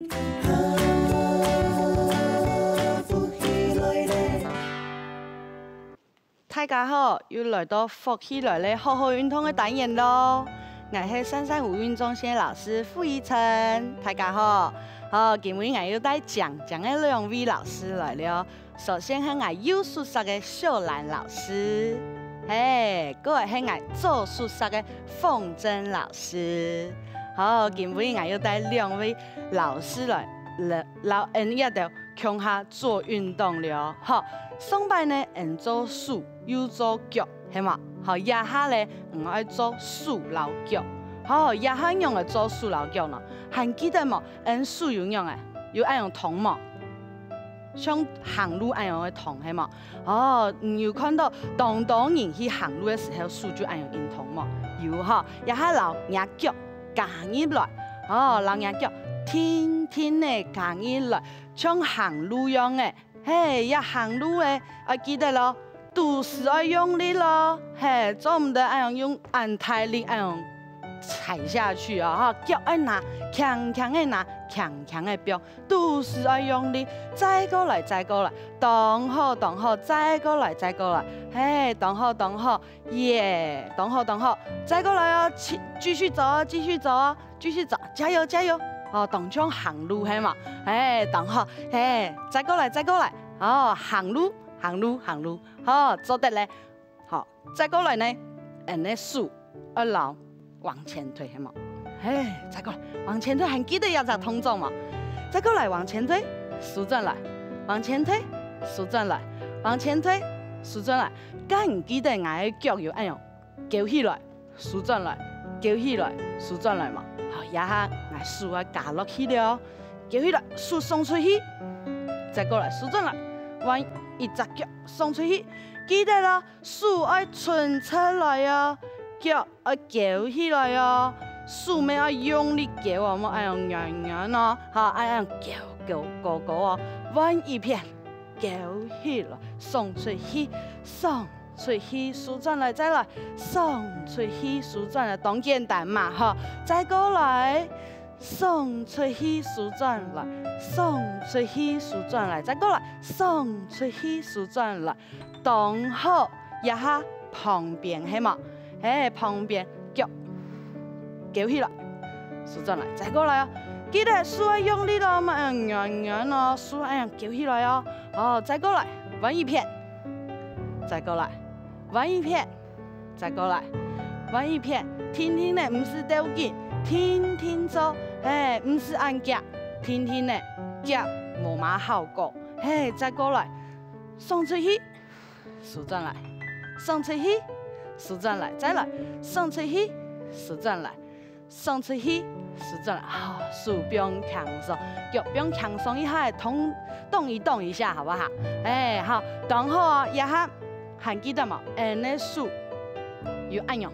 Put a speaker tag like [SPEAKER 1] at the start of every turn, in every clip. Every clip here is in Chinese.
[SPEAKER 1] 大家好，又来到福起来咧好好运动的单元咯。我是三三五运中心的老师傅怡晨，大家好。今日我要带讲的两位老师来了。首先是我幼宿舍的秀兰老师，各位是我左宿舍的凤珍老师。今日我要带两位老师来一条强下做运动了。上班呢，做手又做脚，系嘛？夜下咧，爱做手老脚。夜下用来做手老脚呢，还记得冇？手有用诶，有爱用桶冇？像行路爱用的桶，系嘛？有看到当人去行路的时候，手就爱用运桶冇？有夜下老伢脚夹入来，老伢脚天天咧夹入来，像行路样诶。要行路诶，记得咯，都是要用力咯，做唔得要用太力，要踩下去啊！脚要拿，强的拿，强的飙，都是要用力。再过来，动好，再过来，动好，耶，动好，再过来哦，继续走，加油！当像行路系嘛？动好，再过来，行路，做得咧，再过来呢，那手要老往前推系嘛？再过来，往前推，还记得要咋动作嘛？再过来，往前推，舒转来，往前推，舒转来，往前推，舒转来，敢记得我的脚要用勾起来，舒转来，勾起来，舒转来嘛？一下我手啊夹落去了，勾起来，手送出去，再过来，舒转来，往一只脚送出去，记得啦，手要伸出来啊，脚要勾起来啊，手咪要用力勾啊，冇要用软哦，要用勾哦，往一片，勾起来，送出去，舒转来，再来，送出去，舒转来，当简单嘛，再过来，送出去，舒转来，送出去，舒转来，再过来，送出去，舒转来，当好一下旁边系嘛？旁边脚勾起来，舒转来，再过来哦，记得手要用力咯，嘛软哦，手要勾起来哦，再过来，往一片，再过来。往一片，再过来，往一片，天天呢唔是吊紧，天天做，唔是按夹，天天呢夹冇嘛效果，再过来，送出去，舒转来，送出去，舒转来，再来，送出去，舒转来，送出去，舒转来，手不用强松，脚不用强松一下，动一下，好不好？好，动好啊，一下。还记得嘛？那手要按用，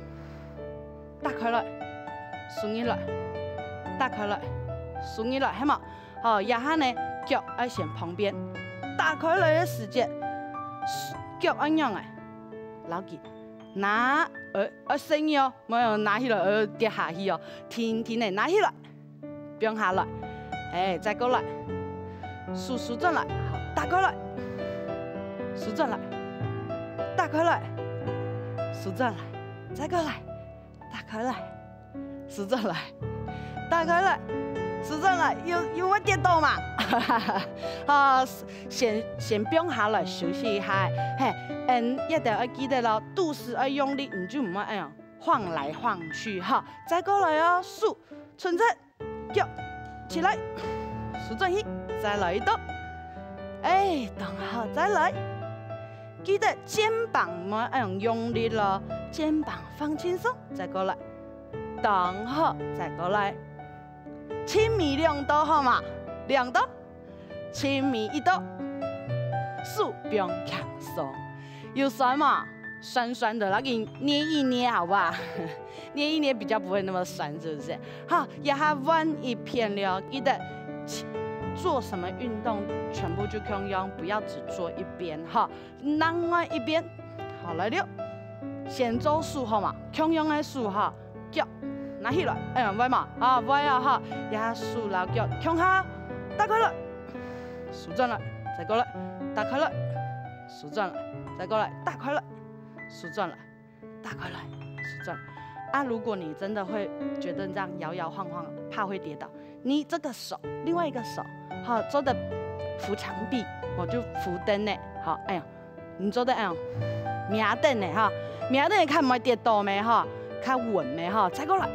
[SPEAKER 1] 打开来，松起来，打开来，松起来，系嘛？一下呢，脚要先旁边，打开来的时间，脚按用牢记，拿伸哦，冇用拿起来跌下去哦，天天的拿起来，不用下来，再过来，舒转来，好，打开来，舒转来。打开来，舒转来，再过来，打开来，舒转来，打开来，舒转来，有我跌倒嘛？先不用下来休息一下，一定要记得咯，肚是要用力，你就唔要晃来晃去，再过来哦，手存正，脚起来，舒转去，再来一动，等好再来。记得肩膀嘛要用力咯，肩膀放轻松，再过来，等好，再过来，亲密2度好嘛？2度，亲密1度，手不用强松，有酸嘛？酸的，那给你捏一捏，好不好？捏一捏比较不会那么酸，是不是？好，一下弯一片了，记得。做什么运动全部就可以用，不要只做一边另外一边，好来了，先做手好嘛，可以用的手脚拿起来，歪嘛，歪啊一下手老脚，向下打开来，舒展来，再过来，打开来，舒展来，再过来，打开来，舒展来，打开来，舒展。啊，如果你真的会觉得这样摇摇晃晃，怕会跌倒，你这个手，另外一个手，好，做的扶墙壁，我就扶灯呢，好，哎呀，你做的哎呀，瞄灯呢哈，瞄灯看唔会跌倒没哈，较稳没哈，再过来，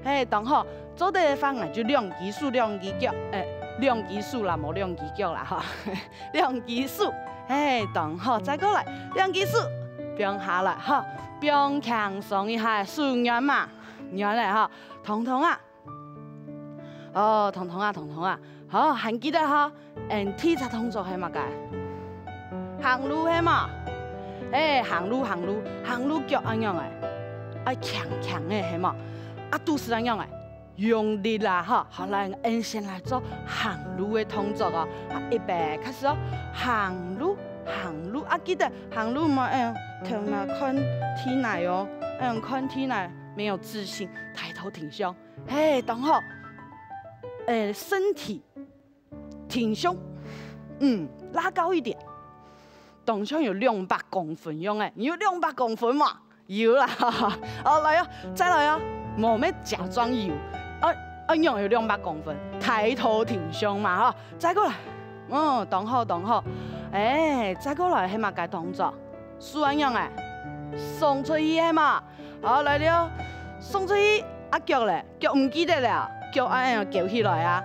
[SPEAKER 1] 嘿，等好，做的方案就两基数，两基脚，两基数啦，无两基脚啦哈，两基数，嘿，等好，再过来，两基数，并下来哈。并轻松一下，顺圆嘛，圆嘞哈，彤彤啊，哦，彤彤啊，好，还记得哈，T 只动作係乜嘅？行路係嘛？行路腳咁樣嘅，愛強嘅係嘛？啊，都是咁樣嘅，用力啦哈，好來，先來做行路嘅動作哦，預備開始哦，行路，啊，記得行路嘛，头拿看天奶哦，看天奶没有自信，抬头挺胸，等好，身体挺胸，拉高一点，动胸有200公分用你有200公分嘛？有啦，好来啊，再来啊，冇咩假装有，用有200公分，抬头挺胸嘛哈，再过来，等好，再过来係乜嘅動作？數咁樣送出去係嘛？好來了，送出去啊腳咧，腳唔記得了，腳咁樣翹起來啊，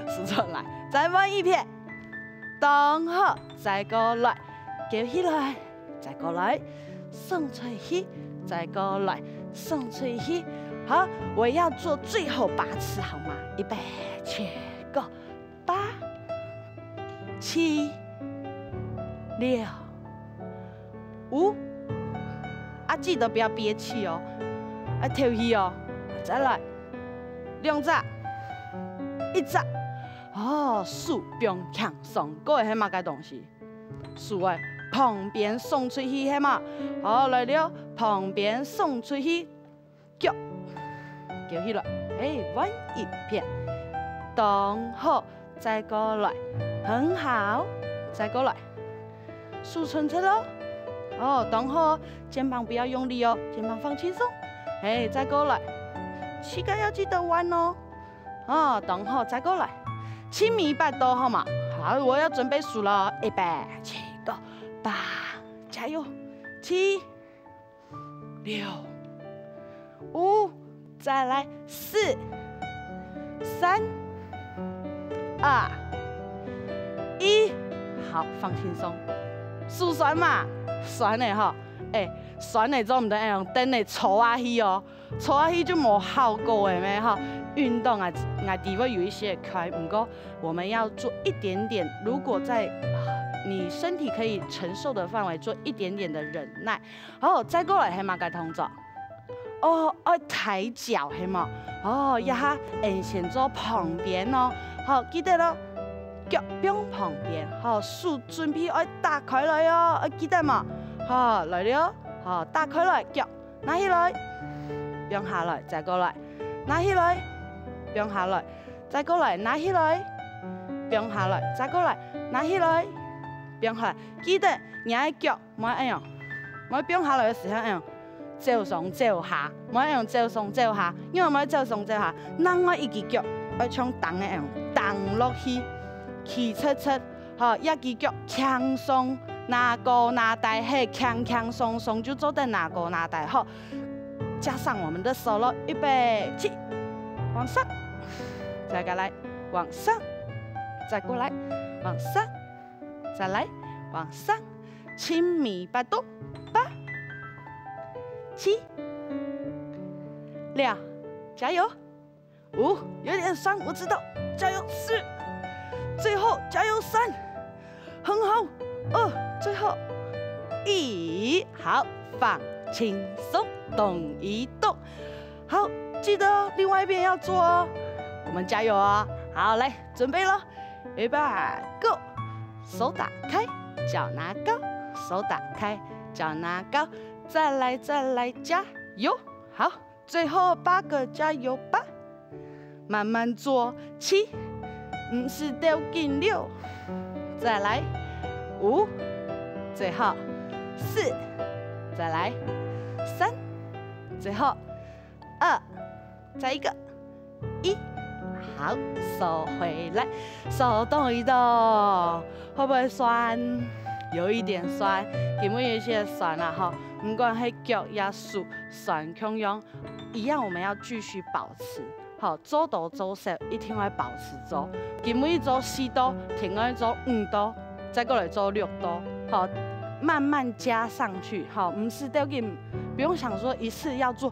[SPEAKER 1] 數出來，再問一遍，等好，再過來，翹起來，再過來，送出去，再過來，送出去，好，我要做最後8次好嗎？預備起，Go， 8、7、6、5，啊，记得不要憋气哦，跳起哦，再来2隻，1隻，數並輕鬆，各位係乜嘅東西？數誒，旁邊送出去係嘛？好來了，旁邊送出去，腳起來，彎一片，等好，再過來，很好，再過來，數春出咯。等好，肩膀不要用力哦，肩膀放輕鬆。再過來，膝蓋要記得彎哦。等好，再過來，親密8度好嗎？好，我要準備數了，1、7、8，加油，7、6、5，再來4、3、2、1，好，放輕鬆，數算嘛。酸的哈，酸的做唔得用等的搓下去哦，搓下去就冇效果的咩哈。运动啊，的确有一些快，不过我们要做一点点，如果在你身体可以承受的范围，做一点点的忍耐。好，再过来系嘛个动作？抬脚系嘛？一下先做旁边哦，好，記得咯。腳邊旁邊，好，手準備要打開來哦，記得嘛？好，來了，好，打開來，腳拿起來，並下來，再過來，拿起來，並下來，再過來，拿起來，並下來，再過來，拿起來，並下來，記得你嘅腳唔係咁樣，唔係並下來嘅時候咁樣，照上照下，唔係咁樣照上照下，因為唔係照上照下，嗱我一隻腳要像彈嘅咁樣彈落去。起出，一隻腳輕鬆，拿高拿大，輕鬆就做得拿高拿大，好，加上我們的手咯，預備起，往上，再過來，往上，再過來，往上，再來，往上，親密8度，8、7、6，加油，5，有點酸，我知道，加油，4。最後加油3，很好，2，最後1，好，放輕鬆，動一動，好，記得另外一邊要做哦，我們加油啊！好，來準備咯，預備 ，Go， 手打開，腳拿高，手打開，腳拿高，再來加油，好，最後8個加油吧，慢慢做，7、唔是掉紧6，再来5，最后4，再来3，最后2，再一个1，好，收回来，手动一动，会不会酸？有一点酸，根本有些酸啦哈。不管是脚也酸酸汹涌，一样我们要继续保持。好，做到做少，一定要保持做。根本做4度，停去做5度，再过来做6度。好，慢慢加上去。好，不是掉紧，不用想说一次要做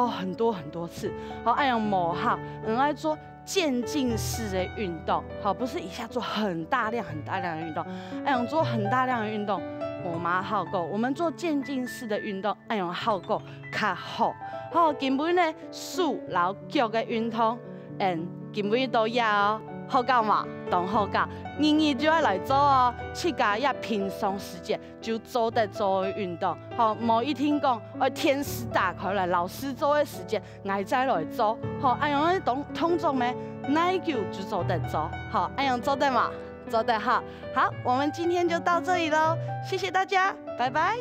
[SPEAKER 1] 很多次。好，按样磨好，爱做渐进式的运动。好，不是一下做很大量的运动，按样做很大量的运动。我妈效果，我们做渐进式的运动，按用效果较好。好，根本呢手老脚的运动，根本都要好搞嘛，当好搞，日就要来做哦。自家也平常时间就做得做的运动，好，无一天讲天时打开来，老师做的时间，我再来做。好，按样动作呢，耐久就做得做。好，按样做得嘛。做得好，好，我们今天就到这里喽，谢谢大家，拜拜。